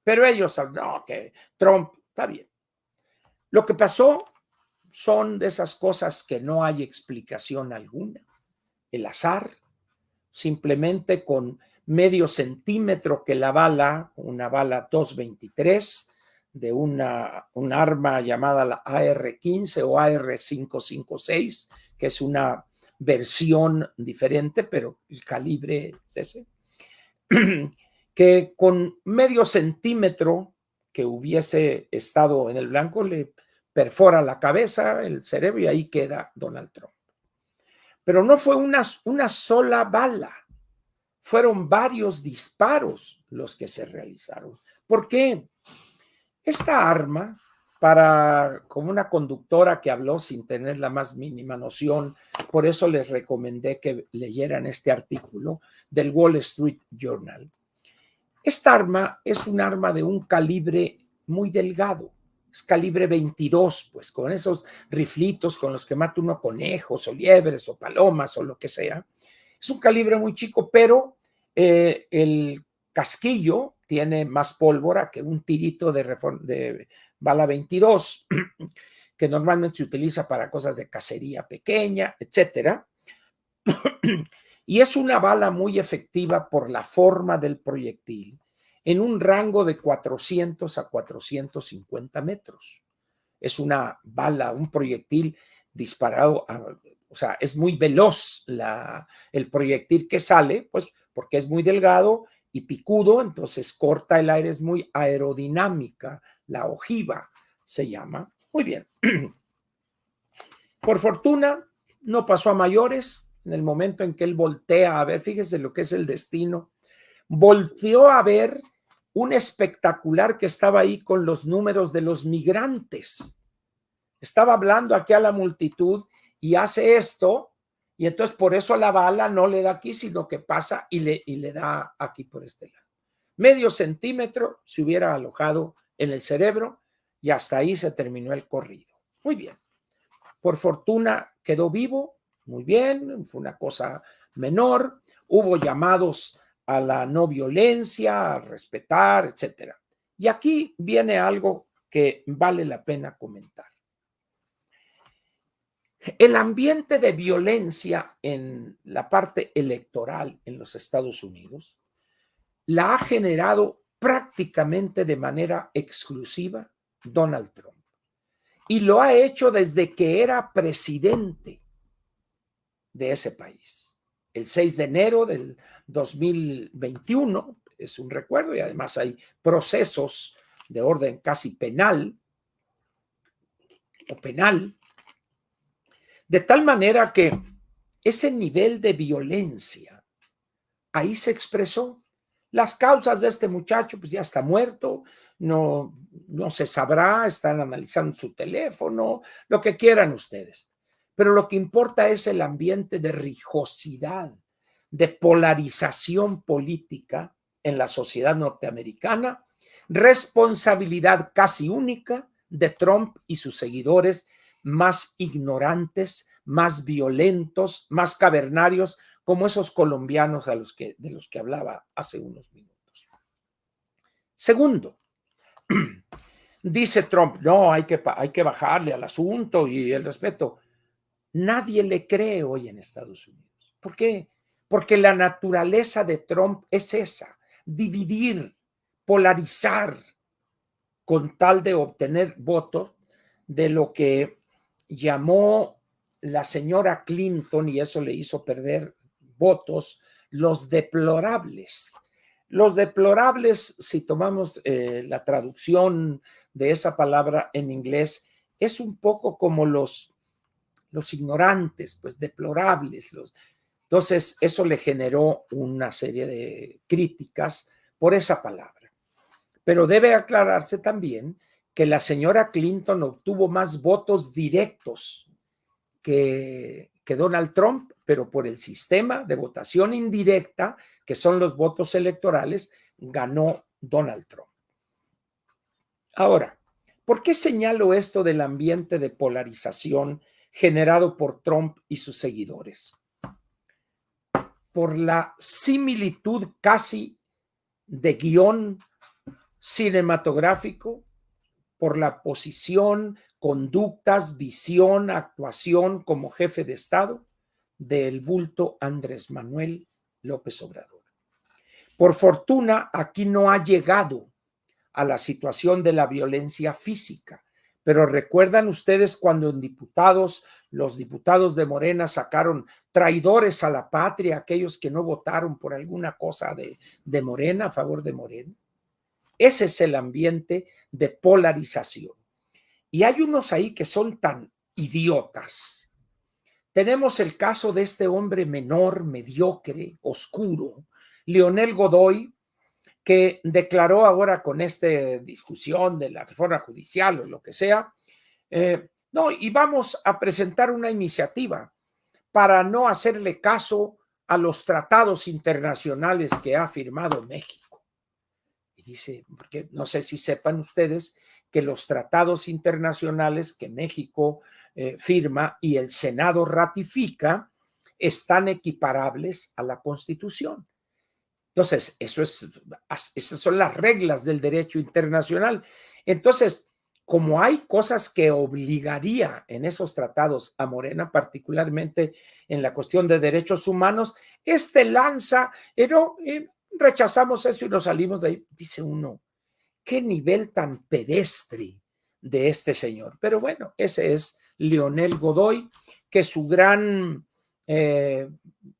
Speaker 1: Pero ellos saben, no, que Trump está bien. Lo que pasó son de esas cosas que no hay explicación alguna. El azar, simplemente con medio centímetro que la bala, una bala 223 de un arma llamada la AR-15 o AR-556, que es una versión diferente, pero el calibre es ese, que con medio centímetro que hubiese estado en el blanco le perfora la cabeza, el cerebro y ahí queda Donald Trump. Pero no fue una sola bala, fueron varios disparos los que se realizaron. ¿Por qué? Esta arma, como una conductora que habló sin tener la más mínima noción, por eso les recomendé que leyeran este artículo del Wall Street Journal. Esta arma es un arma de un calibre muy delgado, es calibre 22, pues con esos riflitos con los que mata uno conejos o liebres o palomas o lo que sea. Es un calibre muy chico, pero el casquillo tiene más pólvora que un tirito de bala 22, que normalmente se utiliza para cosas de cacería pequeña, etcétera. Y es una bala muy efectiva por la forma del proyectil en un rango de 400 a 450 metros. Es una bala, un proyectil disparado, o sea, es muy veloz el proyectil que sale, pues porque es muy delgado y picudo, entonces corta el aire, es muy aerodinámica, la ojiva se llama. Muy bien. Por fortuna, no pasó a mayores. En el momento en que él voltea a ver, fíjese lo que es el destino, volteó a ver un espectacular que estaba ahí con los números de los migrantes. Estaba hablando aquí a la multitud y hace esto Y entonces por eso la bala no le da aquí, sino que pasa y le da aquí por este lado. Medio centímetro se hubiera alojado en el cerebro y hasta ahí se terminó el corrido. Muy bien. Por fortuna quedó vivo, muy bien, fue una cosa menor. Hubo llamados a la no violencia, a respetar, etcétera. Y aquí viene algo que vale la pena comentar. El ambiente de violencia en la parte electoral en los Estados Unidos la ha generado prácticamente de manera exclusiva Donald Trump. Y lo ha hecho desde que era presidente de ese país. El 6 de enero del 2021 es un recuerdo y además hay procesos de orden casi penal o penal, de tal manera que ese nivel de violencia ahí se expresó. Las causas de este muchacho, pues ya está muerto, no se sabrá, están analizando su teléfono, lo que quieran ustedes. Pero lo que importa es el ambiente de rijosidad, de polarización política en la sociedad norteamericana, responsabilidad casi única de Trump y sus seguidores más ignorantes, más violentos, más cavernarios, como esos colombianos de los que hablaba hace unos minutos. Segundo, dice Trump, no, hay que bajarle al asunto y el respeto. Nadie le cree hoy en Estados Unidos. ¿Por qué? Porque la naturaleza de Trump es esa, dividir, polarizar, con tal de obtener votos de lo que llamó la señora Clinton, y eso le hizo perder votos, los deplorables. Los deplorables, si tomamos la traducción de esa palabra en inglés, es un poco como los ignorantes, pues deplorables. Entonces, eso le generó una serie de críticas por esa palabra. Pero debe aclararse también que la señora Clinton obtuvo más votos directos que Donald Trump, pero por el sistema de votación indirecta, que son los votos electorales, ganó Donald Trump. Ahora, ¿por qué señalo esto del ambiente de polarización generado por Trump y sus seguidores? Por la similitud casi de guión cinematográfico, por la posición, conductas, visión, actuación como jefe de Estado del bulto Andrés Manuel López Obrador. Por fortuna, aquí no ha llegado a la situación de la violencia física, pero recuerdan ustedes cuando en diputados, los diputados de Morena sacaron traidores a la patria, aquellos que no votaron por alguna cosa de Morena, a favor de Morena. Ese es el ambiente de polarización. Y hay unos ahí que son tan idiotas. Tenemos el caso de este hombre menor, mediocre, oscuro, Leonel Godoy, que declaró ahora con esta discusión de la reforma judicial o lo que sea, no, y vamos a presentar una iniciativa para no hacerle caso a los tratados internacionales que ha firmado México. Y dice, porque no sé si sepan ustedes que los tratados internacionales que México firma y el Senado ratifica están equiparables a la Constitución. Entonces, esas son las reglas del derecho internacional. Entonces, como hay cosas que obligaría en esos tratados a Morena, particularmente en la cuestión de derechos humanos, lanza, rechazamos eso y nos salimos de ahí. Dice uno, qué nivel tan pedestre de este señor. Pero bueno, ese es Leonel Godoy, que su gran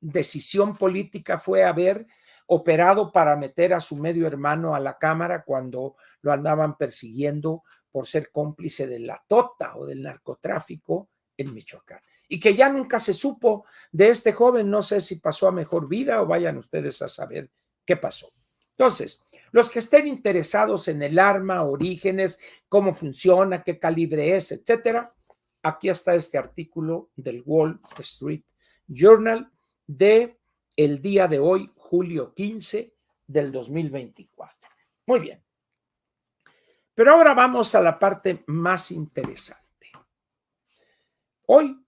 Speaker 1: decisión política fue haber operado para meter a su medio hermano a la Cámara cuando lo andaban persiguiendo por ser cómplice de la tota o del narcotráfico en Michoacán. Y que ya nunca se supo de este joven, no sé si pasó a mejor vida o vayan ustedes a saber qué pasó. Entonces, los que estén interesados en el arma, orígenes, cómo funciona, qué calibre es, etcétera, aquí está este artículo del Wall Street Journal de el día de hoy, julio 15 del 2024. Muy bien. Pero ahora vamos a la parte más interesante. Hoy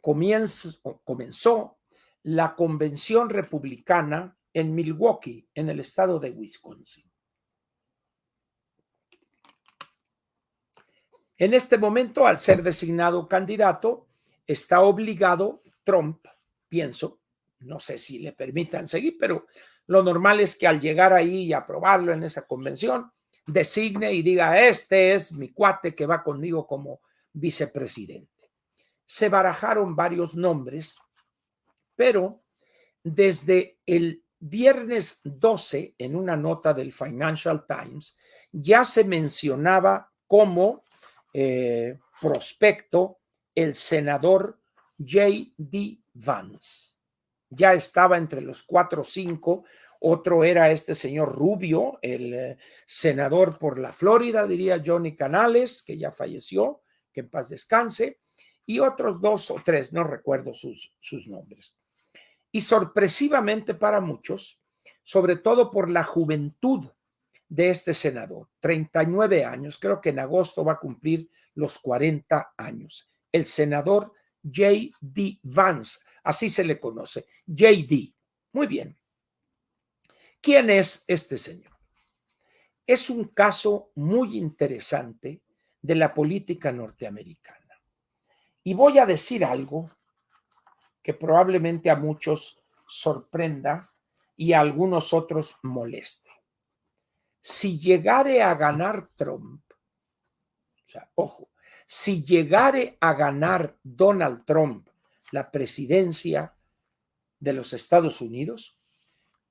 Speaker 1: comenzó la convención republicana en Milwaukee, en el estado de Wisconsin. En este momento, al ser designado candidato, está obligado Trump, pienso, no sé si le permitan seguir, pero lo normal es que al llegar ahí y aprobarlo en esa convención, designe y diga, este es mi cuate que va conmigo como vicepresidente. Se barajaron varios nombres, pero desde el viernes 12, en una nota del Financial Times, ya se mencionaba como prospecto el senador J.D. Vance. Ya estaba entre los 4 o 5. Otro era este señor Rubio, el senador por la Florida, diría Johnny Canales, que ya falleció, que en paz descanse, y otros 2 o 3, no recuerdo sus nombres. Y sorpresivamente para muchos, sobre todo por la juventud de este senador, 39 años, creo que en agosto va a cumplir los 40 años, el senador J.D. Vance, así se le conoce, J.D. Muy bien. ¿Quién es este señor? Es un caso muy interesante de la política norteamericana. Y voy a decir algo que probablemente a muchos sorprenda y a algunos otros moleste. Si llegare a ganar Trump, o sea, ojo, si llegare a ganar Donald Trump la presidencia de los Estados Unidos,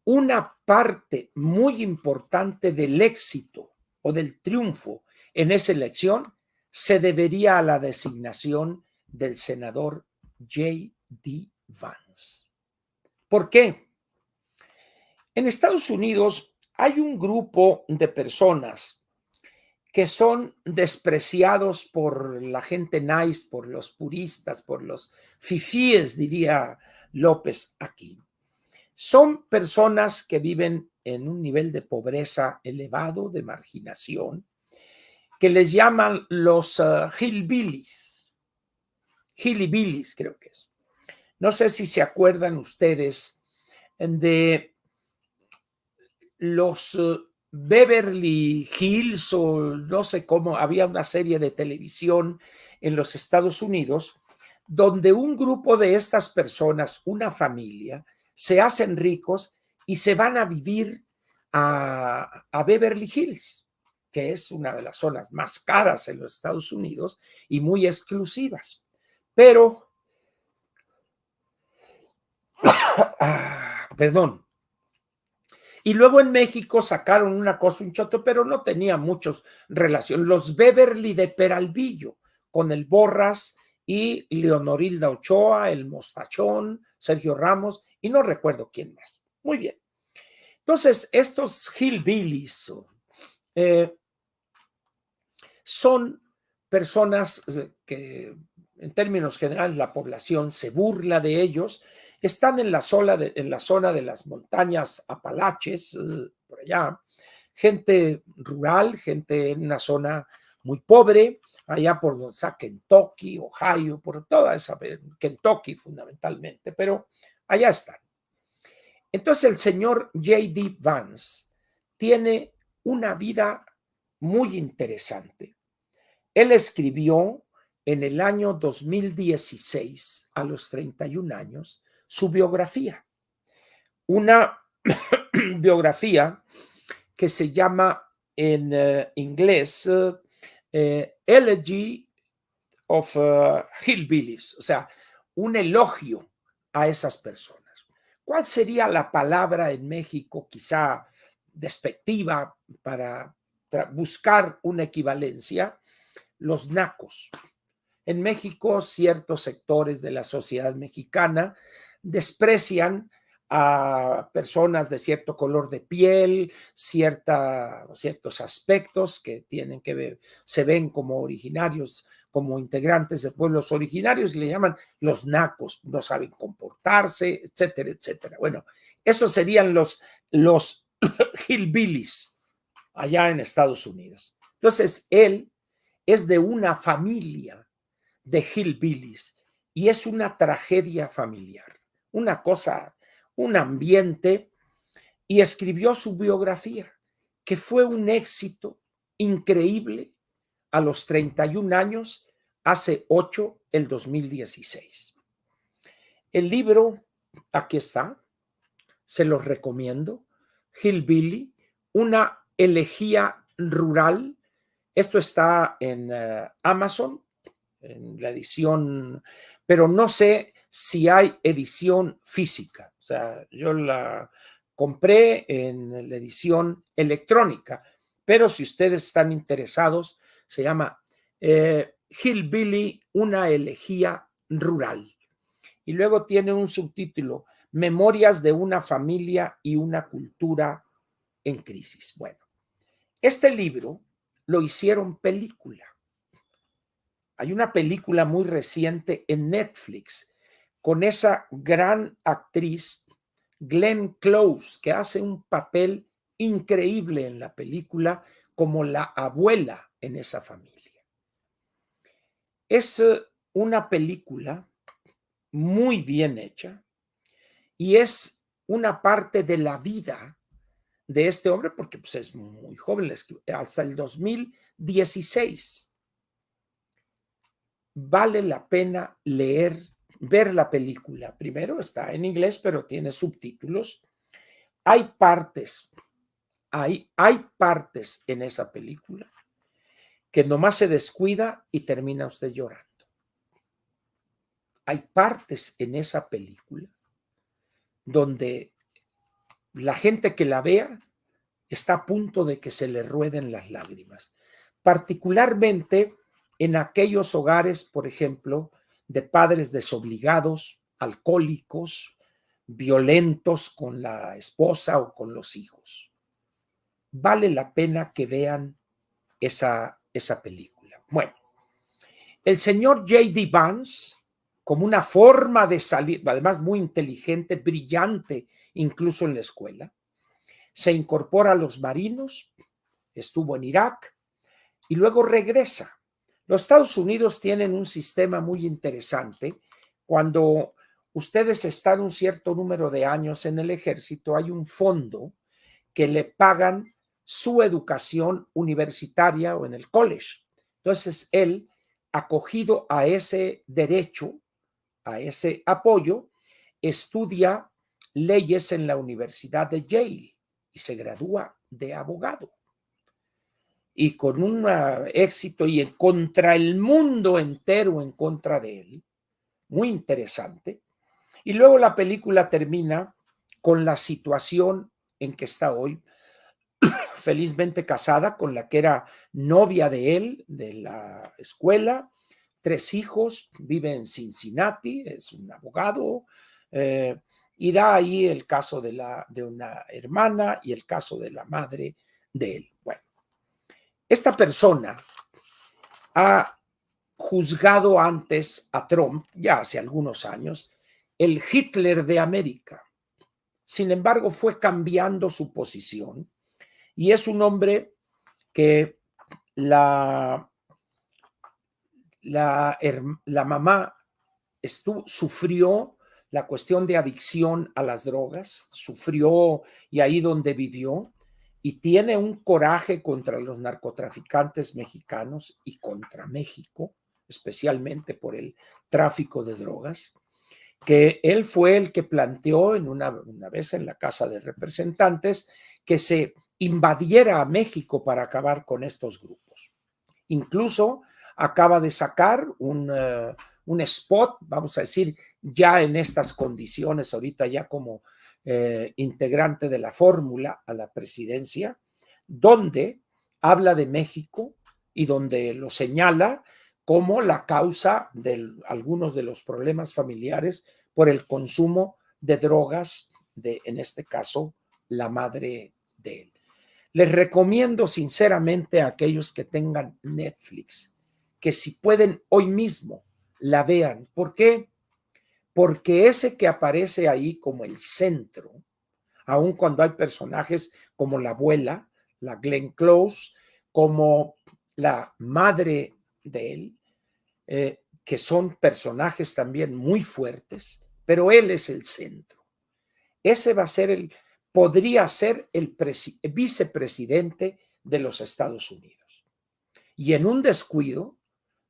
Speaker 1: una parte muy importante del éxito o del triunfo en esa elección se debería a la designación del senador J.D. Vance. ¿Por qué? En Estados Unidos hay un grupo de personas que son despreciados por la gente nice, por los puristas, por los fifíes, diría López aquí. Son personas que viven en un nivel de pobreza elevado, de marginación, que les llaman los hillbillies. Hillbillies creo que es. No sé si se acuerdan ustedes de los Beverly Hills o no sé cómo, había una serie de televisión en los Estados Unidos donde un grupo de estas personas, una familia, se hacen ricos y se van a vivir a Beverly Hills, que es una de las zonas más caras en los Estados Unidos y muy exclusivas. Pero, perdón. Y luego en México sacaron una cosa, un choto, pero no tenía muchos relación. Los Beverly de Peralvillo, con el Borras y Leonorilda Ochoa, el Mostachón, Sergio Ramos, y no recuerdo quién más. Muy bien. Entonces, estos hillbillies son personas que, en términos generales, la población se burla de ellos. Están en la zona de las montañas Apalaches, por allá, gente rural, gente en una zona muy pobre, allá por donde está Kentucky, Ohio, por toda esa, Kentucky fundamentalmente, pero allá están. Entonces el señor J.D. Vance tiene una vida muy interesante. Él escribió en el año 2016, a los 31 años, su biografía. Una biografía que se llama en inglés Elegy of Hillbillies, o sea, un elogio a esas personas. ¿Cuál sería la palabra en México quizá despectiva para buscar una equivalencia? Los nacos. En México, ciertos sectores de la sociedad mexicana desprecian a personas de cierto color de piel, ciertos aspectos que tienen que ver, se ven como originarios, como integrantes de pueblos originarios, y le llaman los nacos, no saben comportarse, etcétera, etcétera. Bueno, esos serían los hillbillies allá en Estados Unidos. Entonces, él es de una familia de hillbillies y es una tragedia familiar, una cosa, un ambiente, y escribió su biografía, que fue un éxito increíble a los 31 años, hace 8, el 2016. El libro, aquí está, se los recomiendo, Hillbilly, una elegía rural. Esto está en Amazon, en la edición, pero no sé si hay edición física. O sea, yo la compré en la edición electrónica, pero si ustedes están interesados, se llama Hillbilly, una elegía rural. Y luego tiene un subtítulo, Memorias de una familia y una cultura en crisis. Bueno, este libro lo hicieron película. Hay una película muy reciente en Netflix con esa gran actriz Glenn Close, que hace un papel increíble en la película como la abuela en esa familia. Es una película muy bien hecha y es una parte de la vida de este hombre, porque pues, es muy joven, hasta el 2016. Vale la pena ver la película. Primero está en inglés, pero tiene subtítulos. Hay partes, hay partes en esa película que nomás se descuida y termina usted llorando. Hay partes en esa película donde la gente que la vea está a punto de que se le rueden las lágrimas, particularmente en aquellos hogares, por ejemplo, de padres desobligados, alcohólicos, violentos con la esposa o con los hijos. Vale la pena que vean esa película. Bueno, el señor J.D. Vance, como una forma de salir, además muy inteligente, brillante, incluso en la escuela, se incorpora a los marinos, estuvo en Irak y luego regresa. Los Estados Unidos tienen un sistema muy interesante. Cuando ustedes están un cierto número de años en el ejército, hay un fondo que le pagan su educación universitaria o en el college. Entonces, él, acogido a ese derecho, a ese apoyo, estudia leyes en la Universidad de Yale y se gradúa de abogado. Y con un éxito y contra el mundo entero en contra de él, muy interesante. Y luego la película termina con la situación en que está hoy, felizmente casada con la que era novia de él, de la escuela, 3 hijos, vive en Cincinnati, es un abogado, y da ahí el caso de una hermana y el caso de la madre de él. Bueno, esta persona ha juzgado antes a Trump, ya hace algunos años, el Hitler de América. Sin embargo, fue cambiando su posición y es un hombre que la mamá sufrió la cuestión de adicción a las drogas, sufrió y ahí donde vivió, y tiene un coraje contra los narcotraficantes mexicanos y contra México, especialmente por el tráfico de drogas, que él fue el que planteó una vez en la Casa de Representantes que se invadiera a México para acabar con estos grupos. Incluso acaba de sacar un spot, vamos a decir, ya en estas condiciones, ahorita ya como integrante de la fórmula a la presidencia, donde habla de México y donde lo señala como la causa de algunos de los problemas familiares por el consumo de drogas en este caso, la madre de él. Les recomiendo sinceramente a aquellos que tengan Netflix que si pueden hoy mismo la vean. ¿Por qué? Porque ese que aparece ahí como el centro, aun cuando hay personajes como la abuela, la Glenn Close, como la madre de él, que son personajes también muy fuertes, pero él es el centro. Ese va a ser podría ser el vicepresidente de los Estados Unidos. Y en un descuido,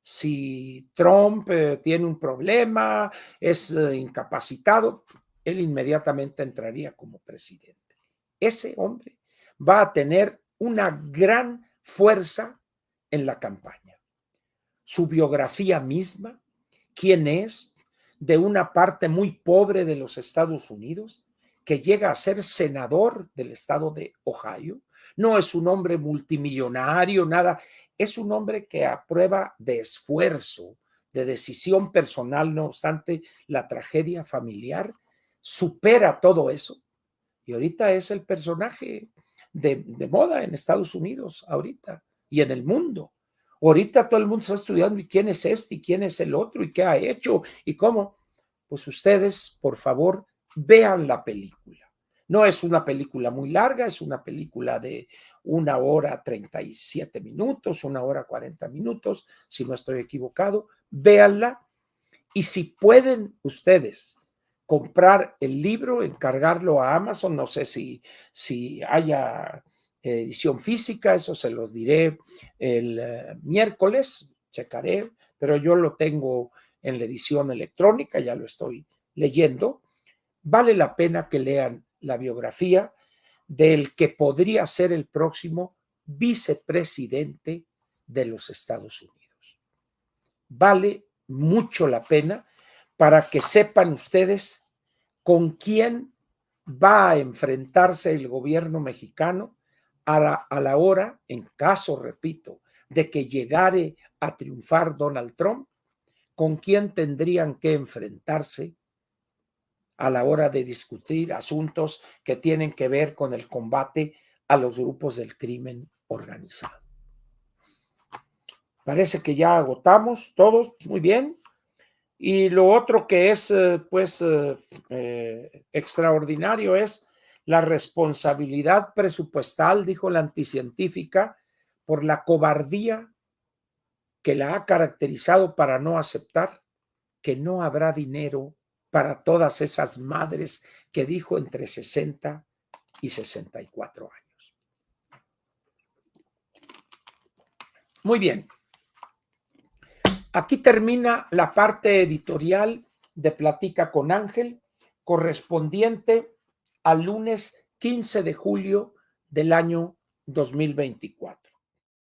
Speaker 1: si Trump tiene un problema, es incapacitado, él inmediatamente entraría como presidente. Ese hombre va a tener una gran fuerza en la campaña. Su biografía misma, quién es, de una parte muy pobre de los Estados Unidos, que llega a ser senador del estado de Ohio. No es un hombre multimillonario, nada. Es un hombre que a prueba de esfuerzo, de decisión personal, no obstante la tragedia familiar, supera todo eso. Y ahorita es el personaje de moda en Estados Unidos, ahorita, y en el mundo. Ahorita todo el mundo está estudiando y quién es este y quién es el otro y qué ha hecho y cómo. Pues ustedes, por favor, vean la película. No es una película muy larga, es una película de 1 hora 37 minutos, 1 hora 40 minutos, si no estoy equivocado. Véanla y si pueden ustedes comprar el libro, encargarlo a Amazon, no sé si haya edición física, eso se los diré el miércoles, checaré, pero yo lo tengo en la edición electrónica, ya lo estoy leyendo. Vale la pena que lean la biografía del que podría ser el próximo vicepresidente de los Estados Unidos. Vale mucho la pena para que sepan ustedes con quién va a enfrentarse el gobierno mexicano a la hora, en caso, repito, de que llegare a triunfar Donald Trump, con quién tendrían que enfrentarse a la hora de discutir asuntos que tienen que ver con el combate a los grupos del crimen organizado. Parece que ya agotamos todos, muy bien. Y lo otro que es, extraordinario es la responsabilidad presupuestal, dijo la anticientífica, por la cobardía que la ha caracterizado para no aceptar que no habrá dinero para todas esas madres que dijo entre 60 y 64 años. Muy bien. Aquí termina la parte editorial de Platica con Ángel, correspondiente al lunes 15 de julio del año 2024.